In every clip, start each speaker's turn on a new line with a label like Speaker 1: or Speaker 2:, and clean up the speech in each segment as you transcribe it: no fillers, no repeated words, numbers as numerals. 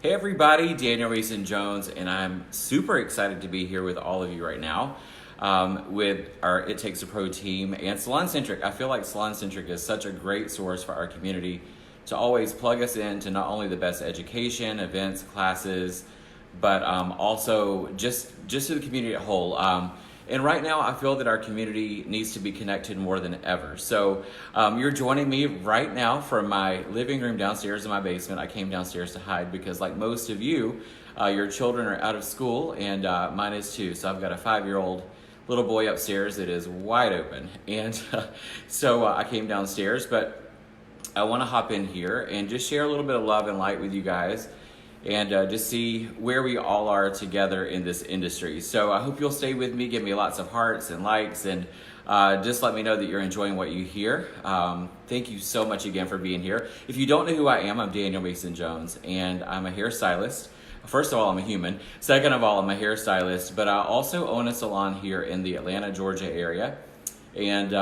Speaker 1: Hey everybody, Daniel Mason Jones, and I'm super excited to be here with all of you right now with our It Takes a Pro team and Salon Centric. I feel like Salon Centric is such a great source for our community to always plug us into not only the best education, events, classes, but also just to the community at whole. And right now, I feel that our community needs to be connected more than ever. So you're joining me right now from my living room downstairs in my basement. I came downstairs to hide because like most of you, your children are out of school and mine is too. So I've got a 5-year-old little boy upstairs that is wide open. And so I came downstairs, but I want to hop in here and just share a little bit of love and light with you guys and just see where we all are together in this industry. So I hope you'll stay with me, give me lots of hearts and likes, and just let me know that you're enjoying what you hear. Thank you so much again for being here. If you don't know who I am, I'm Daniel Mason Jones, and I'm a hairstylist. First of all, I'm a human. Second of all, I'm a hairstylist, but I also own a salon here in the Atlanta, Georgia area. And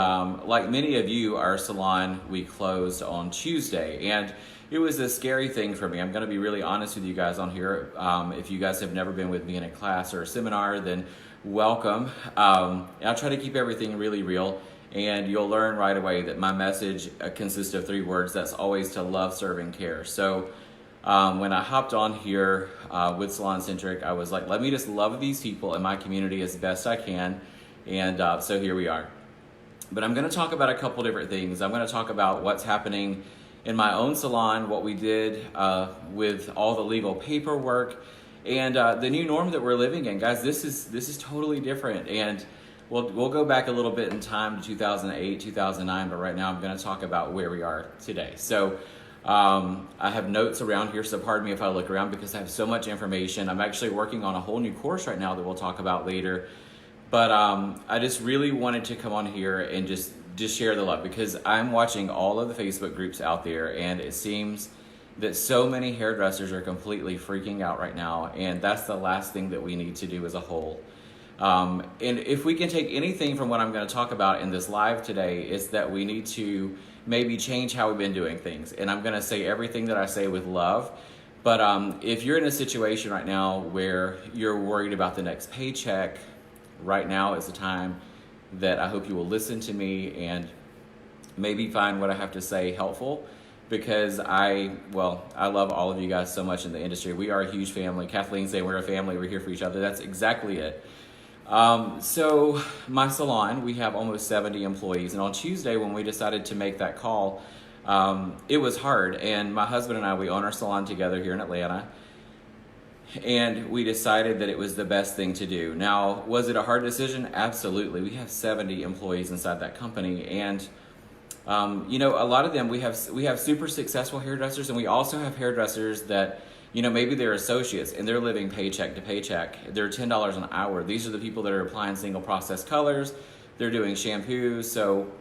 Speaker 1: like many of you, our salon, we closed on Tuesday. And it was a scary thing for me. I'm going to be really honest with you guys on here. If you guys have never been with me in a class or a seminar, then welcome. I'll try to keep everything really real, and you'll learn right away that my message consists of 3 words. That's always to love, serve, and care. So when I hopped on here with Salon Centric, I was like, let me just love these people in my community as best I can. And so here we are. But I'm going to talk about a couple different things. I'm going to talk about what's happening in my own salon, what we did with all the legal paperwork, and the new norm that we're living in. Guys, this is totally different, and we'll go back a little bit in time to 2008, 2009, but right now I'm going to talk about where we are today. So I have notes around here, so pardon me if I look around because I have so much information. I'm actually working on a whole new course right now that we'll talk about later, but I just really wanted to come on here and just share the love, because I'm watching all of the Facebook groups out there, and it seems that so many hairdressers are completely freaking out right now, and that's the last thing that we need to do as a whole. And if we can take anything from what I'm going to talk about in this live today, is that we need to maybe change how we've been doing things. And I'm going to say everything that I say with love, but if you're in a situation right now where you're worried about the next paycheck, right now is the time that I hope you will listen to me and maybe find what I have to say helpful, because I love all of you guys so much in the industry. We are a huge family. Kathleen saying we're a family, we're here for each other. That's exactly it. So my salon, we have almost 70 employees. And on Tuesday, when we decided to make that call, it was hard. And my husband and I, we own our salon together here in Atlanta. And we decided that it was the best thing to do. Now, was it a hard decision? Absolutely. We have 70 employees inside that company, and a lot of them, we have super successful hairdressers, and we also have hairdressers that, maybe they're associates and they're living paycheck to paycheck. They're $10 an hour. These are the people that are applying single process colors. They're doing shampoos. So,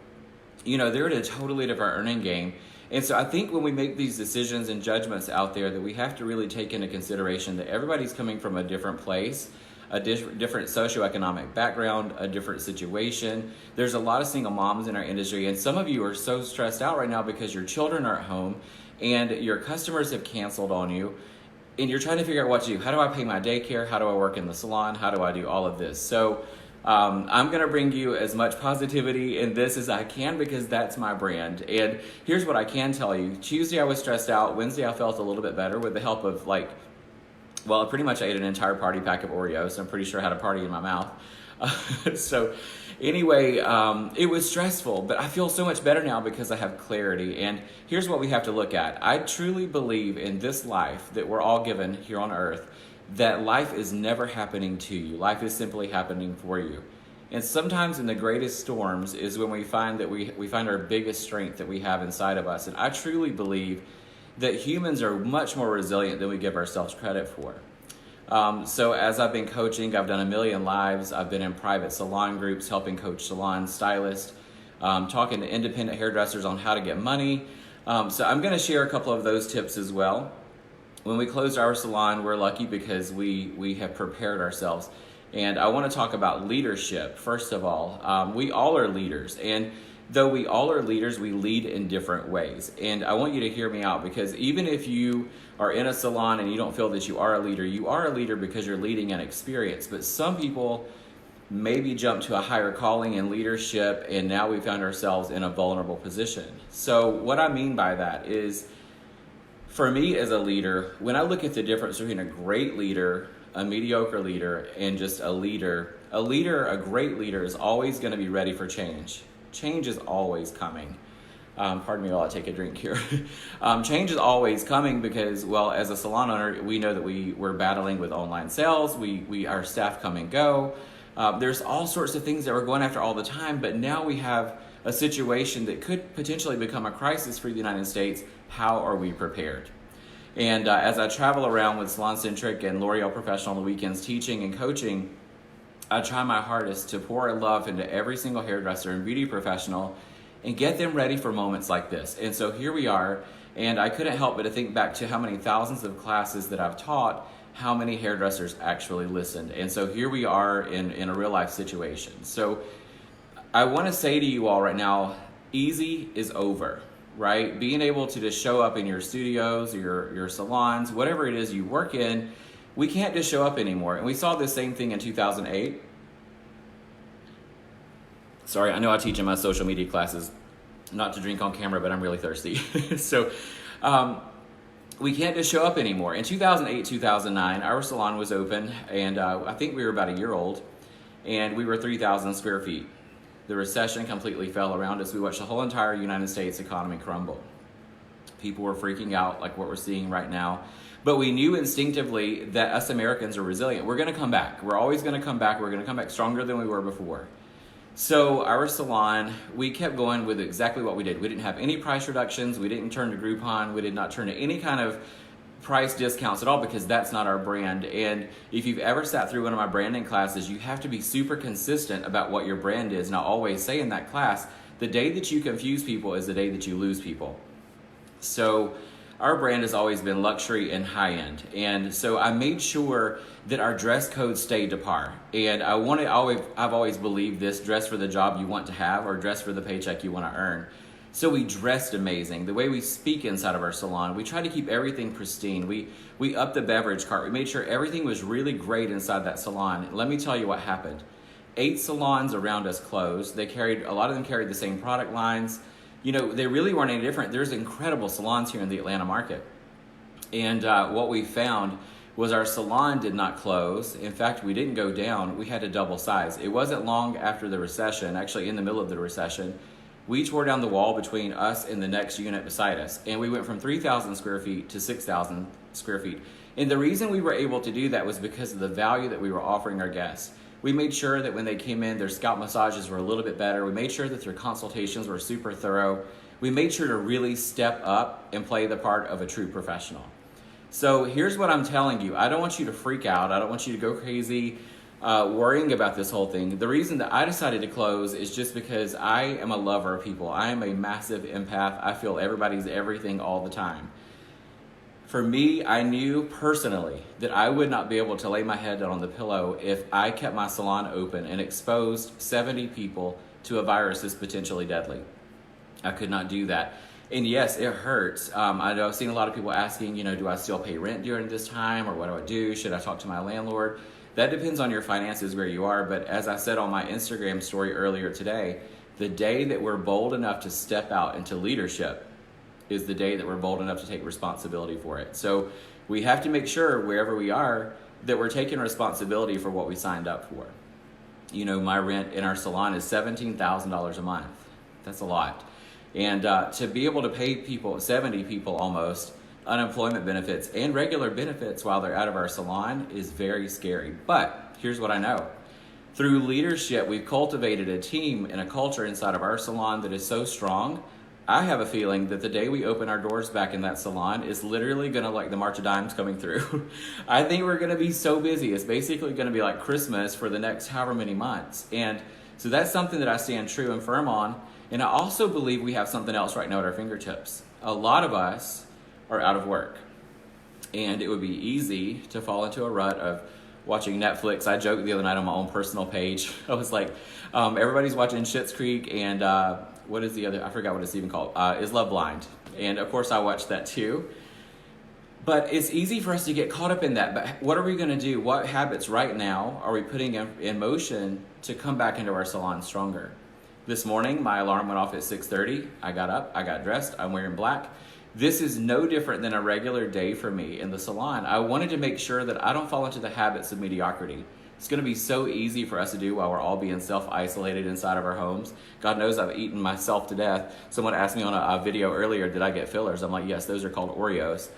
Speaker 1: they're in a totally different earning game. And so I think when we make these decisions and judgments out there, that we have to really take into consideration that everybody's coming from a different place, a different socioeconomic background, a different situation. There's a lot of single moms in our industry, and some of you are so stressed out right now because your children are at home and your customers have canceled on you, and you're trying to figure out what to do. How do I pay my daycare? How do I work in the salon? How do I do all of this? So I'm going to bring you as much positivity in this as I can, because that's my brand. And here's what I can tell you. Tuesday I was stressed out. Wednesday I felt a little bit better with the help of pretty much I ate an entire party pack of Oreos. I'm pretty sure I had a party in my mouth. So anyway, it was stressful, but I feel so much better now because I have clarity. And here's what we have to look at. I truly believe in this life that we're all given here on earth, that life is never happening to you. Life is simply happening for you. And sometimes in the greatest storms is when we find that we find our biggest strength that we have inside of us. And I truly believe that humans are much more resilient than we give ourselves credit for. So as I've been coaching, I've done 1 million lives. I've been in private salon groups, helping coach salon stylists, talking to independent hairdressers on how to get money. So I'm going to share a couple of those tips as well. When we closed our salon, we're lucky because we have prepared ourselves. And I want to talk about leadership, first of all. We all are leaders. And though we all are leaders, we lead in different ways. And I want you to hear me out, because even if you are in a salon and you don't feel that you are a leader because you're leading an experience. But some people maybe jump to a higher calling in leadership, and now we found ourselves in a vulnerable position. So what I mean by that is, for me as a leader, when I look at the difference between a great leader, a mediocre leader, and just a leader, a great leader is always going to be ready for change. Change is always coming. Pardon me while I take a drink here. Change is always coming because, well, as a salon owner, we know that we're battling with online sales. Our staff come and go. There's all sorts of things that we're going after all the time, but now we have a situation that could potentially become a crisis for the United States. How are we prepared? And as I travel around with SalonCentric and L'Oreal Professional on the weekends teaching and coaching, I try my hardest to pour love into every single hairdresser and beauty professional and get them ready for moments like this. And so here we are, and I couldn't help but to think back to how many thousands of classes that I've taught, how many hairdressers actually listened. And so here we are in a real life situation. So I want to say to you all right now, easy is over, right? Being able to just show up in your studios, your salons, whatever it is you work in, we can't just show up anymore. And we saw the same thing in 2008. Sorry, I know I teach in my social media classes not to drink on camera, but I'm really thirsty. So we can't just show up anymore. In 2008, 2009, our salon was open, and I think we were about a year old, and we were 3,000 square feet. The recession completely fell around us. We watched the whole entire United States economy crumble. People were freaking out like what we're seeing right now. But we knew instinctively that us Americans are resilient. We're going to come back. We're always going to come back. We're going to come back stronger than we were before. So our salon, we kept going with exactly what we did. We didn't have any price reductions. We didn't turn to Groupon. We did not turn to any kind of price discounts at all, because that's not our brand. And if you've ever sat through one of my branding classes, you have to be super consistent about what your brand is. And I always say in that class, the day that you confuse people is the day that you lose people. So our brand has always been luxury and high-end. And so I made sure that our dress code stayed to par. And I've always believed this: dress for the job you want to have, or dress for the paycheck you want to earn. So we dressed amazing. The way we speak inside of our salon, we try to keep everything pristine. We upped the beverage cart. We made sure everything was really great inside that salon. Let me tell you what happened. 8 salons around us closed. A lot of them carried the same product lines. You know, they really weren't any different. There's incredible salons here in the Atlanta market. And what we found was our salon did not close. In fact, we didn't go down. We had to double size. It wasn't long after the recession, actually in the middle of the recession, we tore down the wall between us and the next unit beside us. And we went from 3,000 square feet to 6,000 square feet. And the reason we were able to do that was because of the value that we were offering our guests. We made sure that when they came in, their scalp massages were a little bit better. We made sure that their consultations were super thorough. We made sure to really step up and play the part of a true professional. So here's what I'm telling you. I don't want you to freak out. I don't want you to go crazy worrying about this whole thing. The reason that I decided to close is just because I am a lover of people. I am a massive empath. I feel everybody's everything all the time. For me, I knew personally that I would not be able to lay my head down on the pillow if I kept my salon open and exposed 70 people to a virus that's potentially deadly. I could not do that. And yes, it hurts. I know I've seen a lot of people asking, do I still pay rent during this time, or what do I do? Should I talk to my landlord? That depends on your finances, where you are. But as I said on my Instagram story earlier today, the day that we're bold enough to step out into leadership is the day that we're bold enough to take responsibility for it. So we have to make sure wherever we are that we're taking responsibility for what we signed up for. My rent in our salon is $17,000 a month. That's a lot. And to be able to pay people, 70 people almost, unemployment benefits and regular benefits while they're out of our salon is very scary. But here's what I know. Through leadership, we've cultivated a team and a culture inside of our salon that is so strong. I have a feeling that the day we open our doors back in that salon is literally going to like the March of Dimes coming through. I think we're going to be so busy. It's basically going to be like Christmas for the next however many months. And so that's something that I stand true and firm on. And I also believe we have something else right now at our fingertips. A lot of us are out of work. And it would be easy to fall into a rut of, watching Netflix. I joked the other night on my own personal page. I was like, everybody's watching Schitt's Creek and what is the other? I forgot what it's even called. Is Love Blind? And of course I watched that too. But it's easy for us to get caught up in that. But what are we going to do? What habits right now are we putting in motion to come back into our salon stronger? This morning, my alarm went off at 6:30. I got up, I got dressed, I'm wearing black. This is no different than a regular day for me in the salon. I wanted to make sure that I don't fall into the habits of mediocrity. It's going to be so easy for us to do while we're all being self-isolated inside of our homes. God knows I've eaten myself to death. Someone asked me on a video earlier, did I get fillers? I'm like, yes, those are called Oreos.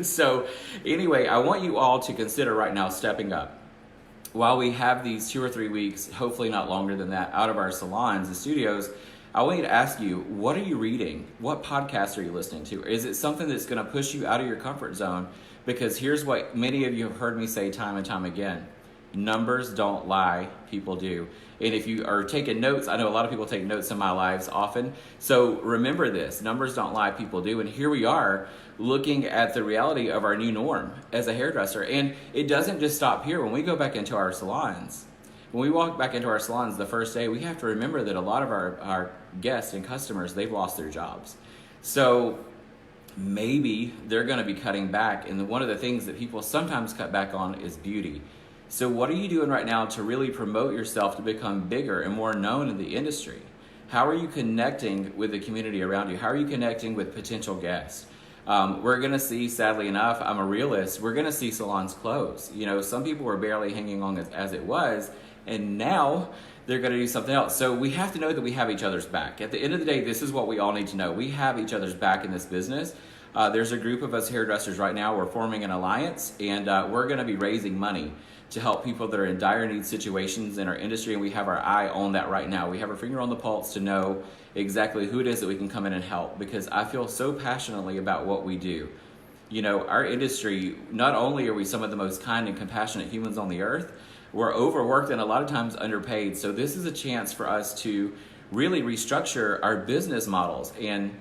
Speaker 1: So anyway, I want you all to consider right now stepping up. While we have these 2 or 3 weeks, hopefully not longer than that, out of our salons and studios, I want you to ask you, what are you reading? What podcasts are you listening to? Is it something that's going to push you out of your comfort zone? Because here's what many of you have heard me say time and time again. Numbers don't lie, people do. And if you are taking notes, I know a lot of people take notes in my lives often. So remember this, numbers don't lie, people do. And here we are looking at the reality of our new norm as a hairdresser. And it doesn't just stop here. When we go back into our salons, when we walk back into our salons the first day, we have to remember that a lot of our guests and customers, they've lost their jobs. So maybe they're going to be cutting back. And one of the things that people sometimes cut back on is beauty. So what are you doing right now to really promote yourself to become bigger and more known in the industry? How are you connecting with the community around you? How are you connecting with potential guests? We're going to see, sadly enough, I'm a realist, we're going to see salons close. You know, some people were barely hanging on as it was, and now they're going to do something else. So we have to know that we have each other's back. At the end of the day, this is what we all need to know. We have each other's back in this business. There's a group of us hairdressers right now. We're forming an alliance, and we're going to be raising money to help people that are in dire need situations in our industry, and we have our eye on that right now. We have our finger on the pulse to know exactly who it is that we can come in and help, because I feel so passionately about what we do. You know, our industry, not only are we some of the most kind and compassionate humans on the earth, we're overworked and a lot of times underpaid. So this is a chance for us to really restructure our business models and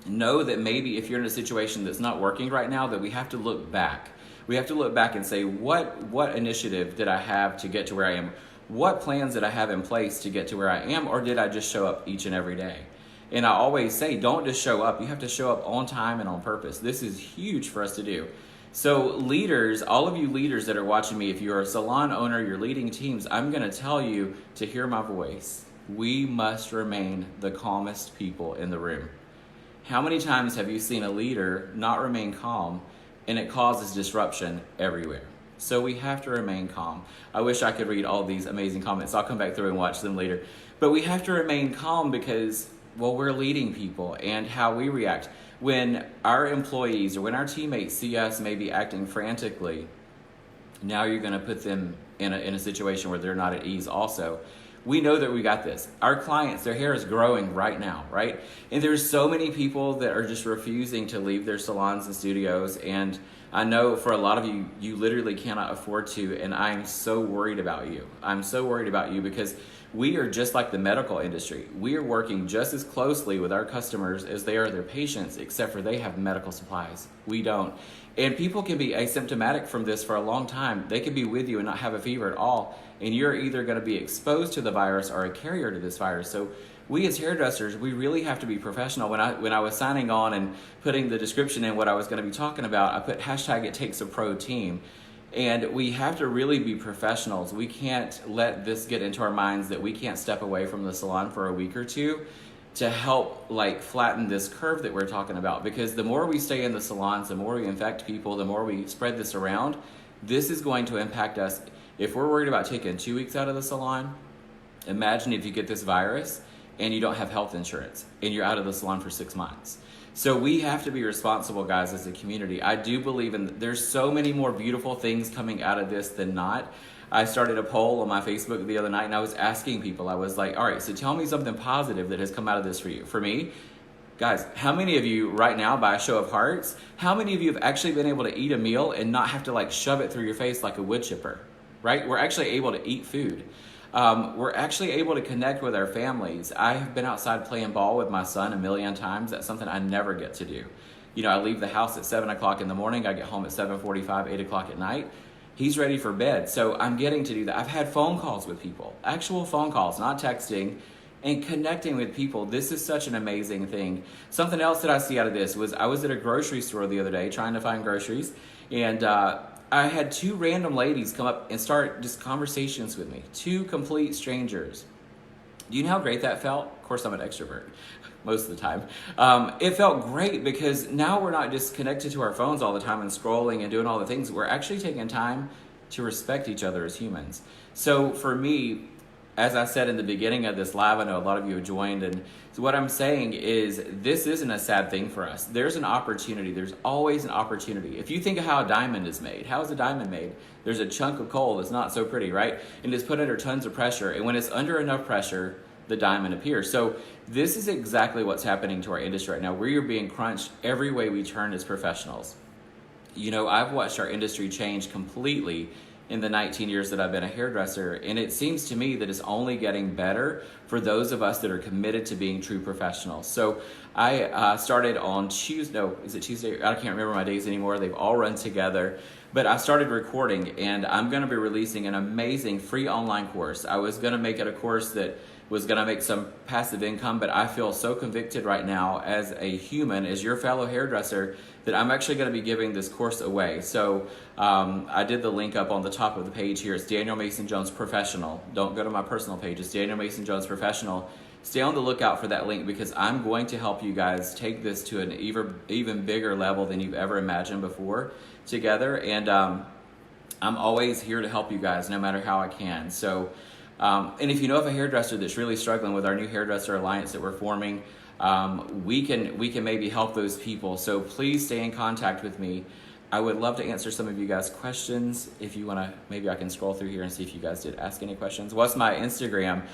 Speaker 1: know that maybe if you're in a situation that's not working right now, that we have to look back. We have to look back and say, what initiative did I have to get to where I am? What plans did I have in place to get to where I am? Or did I just show up each and every day? And I always say, don't just show up. You have to show up on time and on purpose. This is huge for us to do. So leaders, all of you leaders that are watching me, if you're a salon owner, you're leading teams, I'm going to tell you to hear my voice. We must remain the calmest people in the room. How many times have you seen a leader not remain calm, and it causes disruption everywhere? So we have to remain calm. I wish I could read all these amazing comments. I'll come back through and watch them later. But we have to remain calm because, well, we're leading people, and how we react. When our employees or when our teammates see us maybe acting frantically, now you're going to put them in a situation where they're not at ease also. We know that we got this. Our clients, their hair is growing right now, right? And there's so many people that are just refusing to leave their salons and studios. And I know for a lot of you, you literally cannot afford to. And I'm so worried about you. I'm so worried about you because we are just like the medical industry. We are working just as closely with our customers as they are their patients, except for they have medical supplies. We don't. And people can be asymptomatic from this for a long time. They could be with you and not have a fever at all. And you're either going to be exposed to the virus or a carrier to this virus. So we as hairdressers, we really have to be professional. When I was signing on and putting the description in what I was going to be talking about, I put hashtag it takes a pro team. And we have to really be professionals. We can't let this get into our minds that we can't step away from the salon for a week or two to help flatten this curve that we're talking about. Because the more we stay in the salons, the more we infect people, the more we spread this around, this is going to impact us. If we're worried about taking 2 weeks out of the salon, imagine if you get this virus and you don't have health insurance and you're out of the salon for 6 months. So we have to be responsible, guys, as a community. I do believe there's so many more beautiful things coming out of this than not. I started a poll on my Facebook the other night and I was asking people, I was like, all right, so tell me something positive that has come out of this for you. For me, guys, how many of you right now, by a show of hearts, how many of you have actually been able to eat a meal and not have to shove it through your face like a wood chipper, right? We're actually able to eat food. We're actually able to connect with our families. I have been outside playing ball with my son a million times. That's something I never get to do. You know, I leave the house at 7 o'clock in the morning. I get home at 7:45, 8 o'clock at night. he's ready for bed. So I'm getting to do that. I've had phone calls with people, actual phone calls, not texting, and connecting with people. This is such an amazing thing. Something else that I see out of this was I was at a grocery store the other day trying to find groceries, and I had two random ladies come up and start just conversations with me, two complete strangers. Do you know how great that felt? Of course, I'm an extrovert most of the time. It felt great because now we're not just connected to our phones all the time and scrolling and doing all the things. We're actually taking time to respect each other as humans. So for me, as I said in the beginning of this live, I know a lot of you have joined, and so what I'm saying is this isn't a sad thing for us. There's an opportunity. There's always an opportunity. If you think of how a diamond is made, how is a diamond made? There's a chunk of coal that's not so pretty, right? And it's put under tons of pressure, and when it's under enough pressure, the diamond appears. So this is exactly what's happening to our industry right now. We are being crunched every way we turn as professionals. You know, I've watched our industry change completely in the 19 years that I've been a hairdresser, and it seems to me that it's only getting better for those of us that are committed to being true professionals. So I started on Tuesday, no, is it Tuesday? I can't remember my days anymore. They've all run together, but I started recording, and I'm gonna be releasing an amazing free online course. I was gonna make it a course that was gonna make some passive income, but I feel so convicted right now as a human, as your fellow hairdresser, that I'm actually going to be giving this course away. So I did the link up on the top of the page here. It's Daniel Mason Jones Professional. Don't go to my personal page. It's Daniel Mason Jones Professional. Stay on the lookout for that link because I'm going to help you guys take this to an even bigger level than you've ever imagined before together. And I'm always here to help you guys no matter how I can. So, and if you know of a hairdresser that's really struggling with our new hairdresser alliance that we're forming, we can maybe help those people. So please stay in contact with me. I would love to answer some of you guys' questions. If you want to, maybe I can scroll through here and see if you guys did ask any questions. What's my Instagram?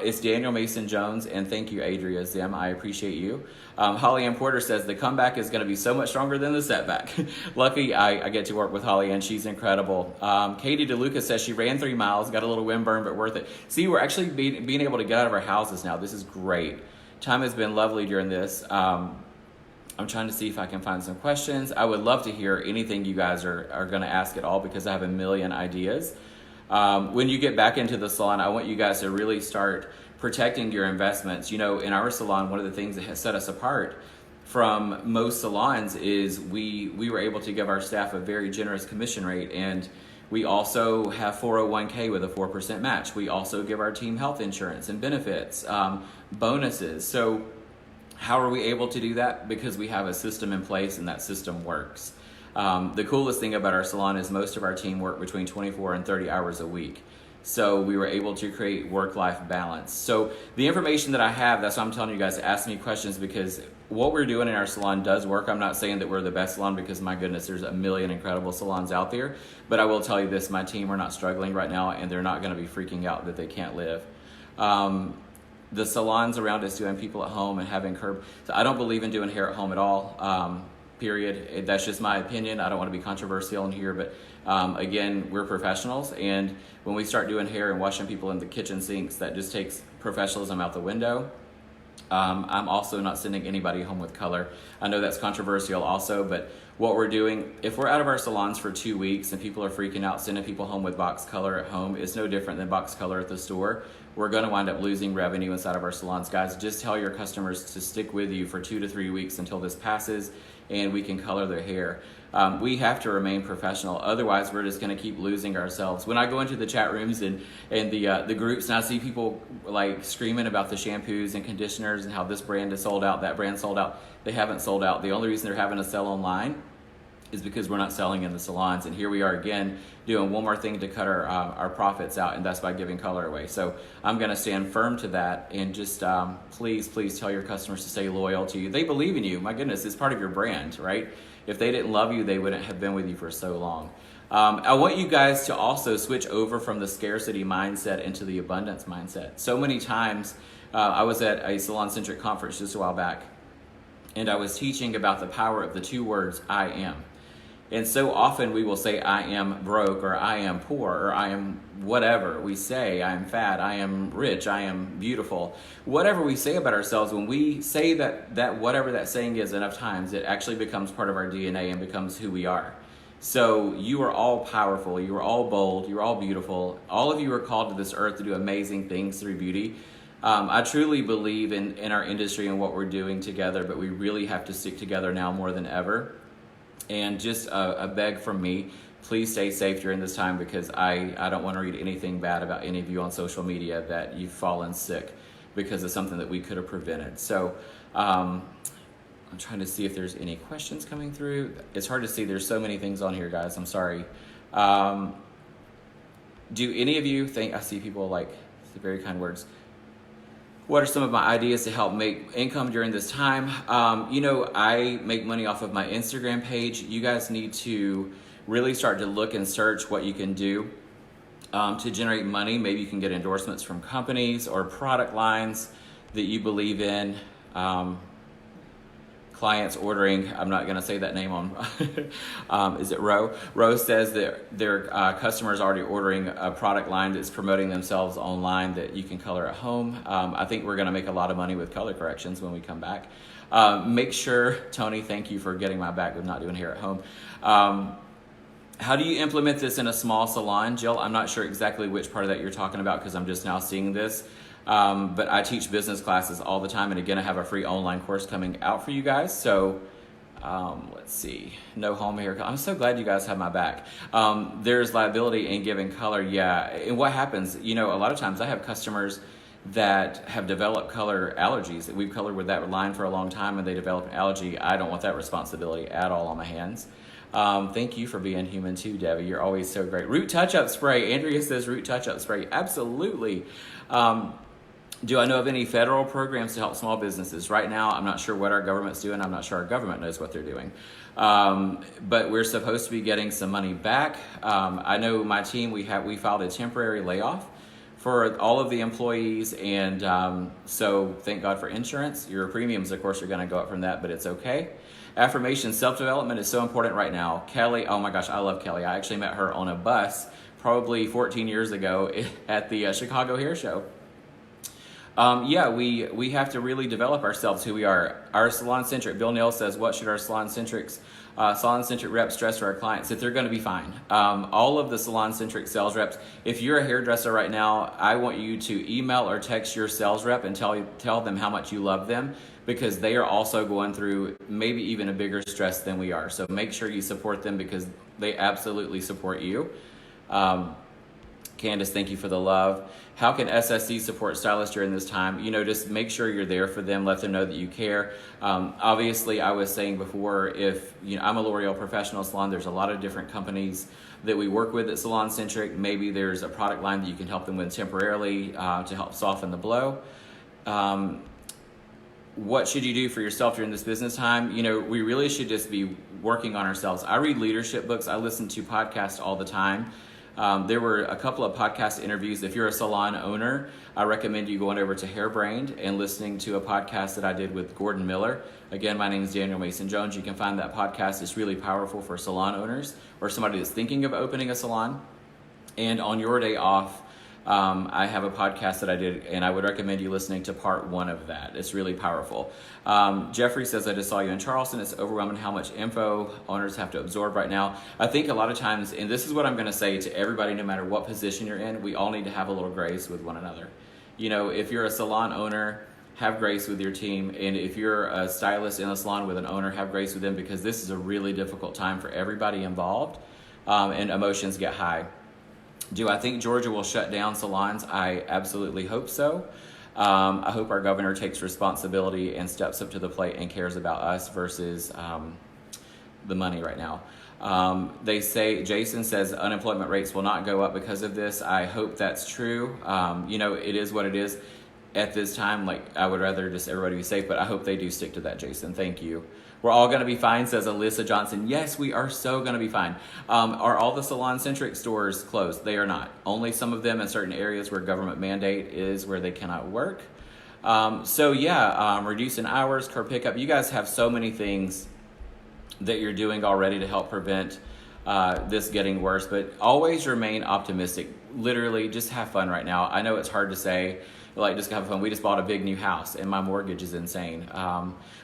Speaker 1: It's Daniel Mason Jones, and thank you, Adria Zim. I appreciate you. Holly Ann Porter says the comeback is going to be so much stronger than the setback. Lucky I get to work with Holly Ann. She's incredible. Katie DeLuca says she ran 3 miles, got a little windburn, but worth it. See, we're actually being able to get out of our houses now. This is great. Time has been lovely during this. I'm trying to see if I can find some questions. I would love to hear anything you guys are going to ask at all because I have a million ideas. When you get back into the salon, I want you guys to really start protecting your investments. You know, in our salon, one of the things that has set us apart from most salons is we were able to give our staff a very generous commission rate, and we also have 401k with a 4% match. We also give our team health insurance and benefits, bonuses. So how are we able to do that? Because we have a system in place and that system works. The coolest thing about our salon is most of our team work between 24 and 30 hours a week. So we were able to create work-life balance. So the information that I have, that's why I'm telling you guys to ask me questions, because what we're doing in our salon does work. I'm not saying that we're the best salon because, my goodness, there's a million incredible salons out there. But I will tell you this, my team are not struggling right now, and they're not going to be freaking out that they can't live. The salons around us doing people at home and having curb. So I don't believe in doing hair at home at all, period. That's just my opinion. I don't want to be controversial in here, but again, we're professionals, and when we start doing hair and washing people in the kitchen sinks, that just takes professionalism out the window. I'm also not sending anybody home with color. I know that's controversial also, but what we're doing, if we're out of our salons for 2 weeks and people are freaking out, sending people home with box color at home is no different than box color at the store. We're going to wind up losing revenue inside of our salons. Guys, just tell your customers to stick with you for 2 to 3 weeks until this passes and we can color their hair. We have to remain professional. Otherwise, we're just going to keep losing ourselves. When I go into the chat rooms and the groups and I see people like screaming about the shampoos and conditioners and how this brand is sold out, that brand sold out, they haven't sold out. The only reason they're having to sell online is because we're not selling in the salons. And here we are again doing one more thing to cut our profits out, and that's by giving color away. So I'm going to stand firm to that, and just please tell your customers to stay loyal to you. They believe in you. My goodness, it's part of your brand, right? If they didn't love you, they wouldn't have been with you for so long. I want you guys to also switch over from the scarcity mindset into the abundance mindset. So many times, I was at a salon-centric conference just a while back, and I was teaching about the power of the 2 words, I am. And so often we will say, I am broke, or I am poor, or I am whatever. We say, I am fat, I am rich, I am beautiful. Whatever we say about ourselves, when we say that whatever that saying is enough times, it actually becomes part of our DNA and becomes who we are. So you are all powerful, you are all bold, you are all beautiful. All of you are called to this earth to do amazing things through beauty. I truly believe in our industry and what we're doing together, but we really have to stick together now more than ever. And just a beg from me, please stay safe during this time, because I don't want to read anything bad about any of you on social media that you've fallen sick because of something that we could have prevented. So I'm trying to see if there's any questions coming through. It's hard to see. There's so many things on here, guys. I'm sorry. Do any of you think, I see people like the very kind words. What are some of my ideas to help make income during this time? I make money off of my Instagram page. You guys need to really start to look and search what you can do to generate money. Maybe you can get endorsements from companies or product lines that you believe in. Clients ordering, I'm not going to say that name on, is it Roe? Roe says that their customers already ordering a product line that's promoting themselves online that you can color at home. I think we're going to make a lot of money with color corrections when we come back. Make sure, Tony, thank you for getting my back with not doing hair at home. How do you implement this in a small salon? Jill, I'm not sure exactly which part of that you're talking about because I'm just now seeing this. But I teach business classes all the time. And again, I have a free online course coming out for you guys. So let's see. No home hair. I'm so glad you guys have my back. There's liability in giving color. Yeah. And what happens, a lot of times I have customers that have developed color allergies. We've colored with that line for a long time and they develop an allergy. I don't want that responsibility at all on my hands. Thank you for being human too, Debbie. You're always so great. Root touch-up spray. Andrea says root touch-up spray. Absolutely. Do I know of any federal programs to help small businesses? Right now, I'm not sure what our government's doing. I'm not sure our government knows what they're doing. But we're supposed to be getting some money back. I know my team, we filed a temporary layoff for all of the employees. And so thank God for insurance. Your premiums, of course, are going to go up from that, but it's okay. Affirmation, self-development is so important right now. Kelly, oh my gosh, I love Kelly. I actually met her on a bus probably 14 years ago at the Chicago Hair Show. We have to really develop ourselves, who we are. Our salon-centric, Bill Nail says, what should our salon-centric reps stress to our clients? That they're going to be fine. All of the salon-centric sales reps, if you're a hairdresser right now, I want you to email or text your sales rep and tell them how much you love them, because they are also going through maybe even a bigger stress than we are. So make sure you support them because they absolutely support you. Candace, thank you for the love. How can SSC support stylists during this time? Just make sure you're there for them. Let them know that you care. Obviously, I was saying before, if I'm a L'Oreal professional salon, there's a lot of different companies that we work with at Salon Centric. Maybe there's a product line that you can help them with temporarily to help soften the blow. What should you do for yourself during this business time? We really should just be working on ourselves. I read leadership books. I listen to podcasts all the time. There were a couple of podcast interviews. If you're a salon owner, I recommend you going over to Hairbrained and listening to a podcast that I did with Gordon Miller. Again, my name is Daniel Mason Jones. You can find that podcast. It's really powerful for salon owners or somebody that's thinking of opening a salon. And on your day off, I have a podcast that I did, and I would recommend you listening to part 1 of that. It's really powerful. Jeffrey says, I just saw you in Charleston. It's overwhelming how much info owners have to absorb right now. I think a lot of times, and this is what I'm going to say to everybody, no matter what position you're in, we all need to have a little grace with one another. If you're a salon owner, have grace with your team. And if you're a stylist in a salon with an owner, have grace with them, because this is a really difficult time for everybody involved, and emotions get high. Do I think Georgia will shut down salons? I absolutely hope so. I hope our governor takes responsibility and steps up to the plate and cares about us versus the money right now. They say, Jason says unemployment rates will not go up because of this. I hope that's true. It is what it is at this time. I would rather just everybody be safe, but I hope they do stick to that, Jason. Thank you. We're all going to be fine, says Alyssa Johnson. Yes, we are so going to be fine. Are all the salon-centric stores closed? They are not. Only some of them in certain areas where government mandate is where they cannot work. Reducing hours, curb pickup. You guys have so many things that you're doing already to help prevent this getting worse, but always remain optimistic. Literally, just have fun right now. I know it's hard to say, just have fun. We just bought a big new house and my mortgage is insane.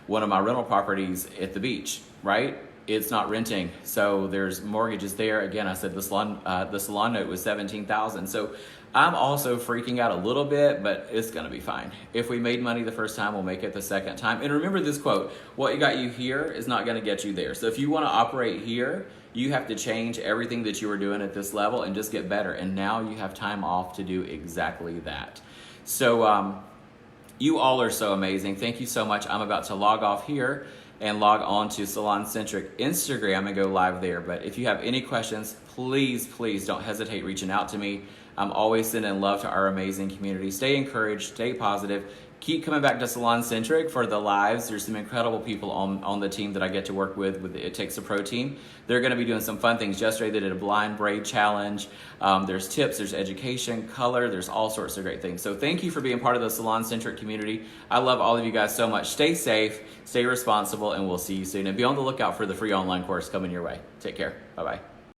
Speaker 1: One of my rental properties at the beach, right? it's not renting. So there's mortgages there. Again, I said the salon note was $17,000. So I'm also freaking out a little bit, but it's gonna be fine. If we made money the first time, we'll make it the second time. And remember this quote, what got you here is not gonna get you there. So if you wanna operate here, you have to change everything that you were doing at this level and just get better. And now you have time off to do exactly that. So you all are so amazing. Thank you so much. I'm about to log off here and log on to Salon Centric Instagram and go live there. But if you have any questions, please don't hesitate reaching out to me. I'm always sending love to our amazing community. Stay encouraged, stay positive. Keep coming back to Salon Centric for the lives. There's some incredible people on the team that I get to work with the It Takes a Pro team. They're gonna be doing some fun things. Yesterday they did a blind braid challenge. There's tips, there's education, color, there's all sorts of great things. So thank you for being part of the Salon Centric community. I love all of you guys so much. Stay safe, stay responsible, and we'll see you soon. And be on the lookout for the free online course coming your way. Take care, bye-bye.